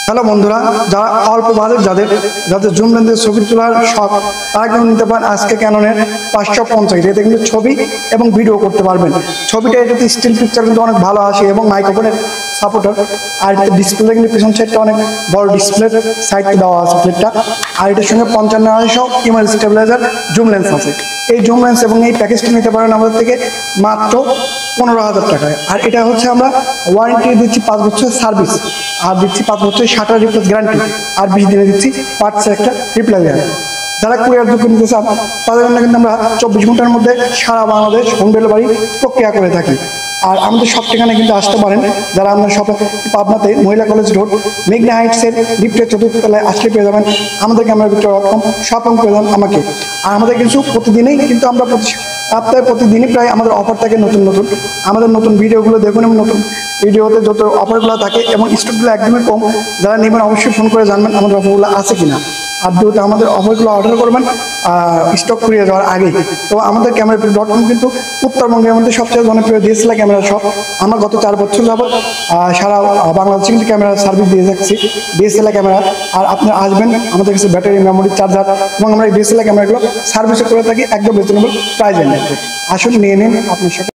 Hello বন্ধুরা, যারা অল্প বাজেট যাদের জুম লেন্সের ছবি তোলার শখ, তারা কিন্তু নিতে পারেন আজকে ক্যাননের 550। এতে কিন্তু ছবি এবং ভিডিও করতে পারবেন। ছবিটা এটাতে স্টিল পিকচার কিন্তু অনেক ভালো আসে এবং মাইক্রোফোনের সাপোর্টার। আর এটাতে ডিসপ্লে কিন্তু পিছন সাইডটা অনেক বড় ডিসপ্লে সাইড দেওয়া আছে প্লেটটা। আর এটার সঙ্গে 55 ইমেজ স্টেবিলাইজার জুম লেন্স আছে। এই জুম লেন্স এবং এই প্যাকেজটি নিতে পারেন আমাদের থেকে মাত্র 15,000 টাকায়। আর এটা হচ্ছে আমরা ওয়ারেন্টি দিচ্ছি 5 বছর সার্ভিস, আর দিচ্ছি 5 বছর শাটার রিপ্লেস গ্যারান্টি, আর 20 দিনে দিচ্ছি পার্টসের একটা রিপ্লাই গ্যারান্টি। যারা কুরিয়ার যোগ্য নিতে চান তাদের জন্য কিন্তু আমরা 24 ঘন্টার মধ্যে সারা বাংলাদেশ হোম ডেলিভারি প্রক্রিয়া করে থাকি। আর আমাদের সব ঠিকানা কিন্তু আসতে পারেন। যারা আপনার শপে পাবনাতে মহিলা কলেজ রোড মেঘনা হাইটসের লিফটের 4র্থ তলায় আসলে পেয়ে যাবেন আমাদের ক্যামেরা ভিক্টর.com, শপিং পেয়ে যাবেন আমাকে। আর আমাদের কিছু প্রতিদিনই কিন্তু আমরা সপ্তাহে প্রতিদিনই প্রায় আমাদের অফার থাকে নতুন আমাদের নতুন ভিডিওগুলো দেখুন এবং নতুন ভিডিওতে যত অফারগুলো থাকে এবং স্টকগুলো একদমই কম। যারা নেবেন অবশ্যই ফোন করে জানবেন আমাদের অফারগুলো আছে কিনা। আর দ্রুত আমাদের অফারগুলো অর্ডার করবেন স্টক ফুরিয়ে যাওয়ার আগে। তো আমাদের ক্যামেরা.com কিন্তু উত্তরবঙ্গের মধ্যে সবচেয়ে জনপ্রিয় ডিএসএলআর ক্যামেরা শপ। আমরা গত 4 বছর যাবত সারা বাংলাদেশে কিন্তু ক্যামেরা সার্ভিস দিয়ে যাচ্ছি ডিএসএলআর ক্যামেরা। আর আপনি আসবেন, আমাদের কাছে ব্যাটারি, মেমোরি, চার্জার এবং আমরা এই ডিএসএলআর ক্যামেরাগুলো সার্ভিসও করে থাকি একদম রিজনেবল প্রাইজের মধ্যে। আসুন নিয়ে নিন আপনার সাথে।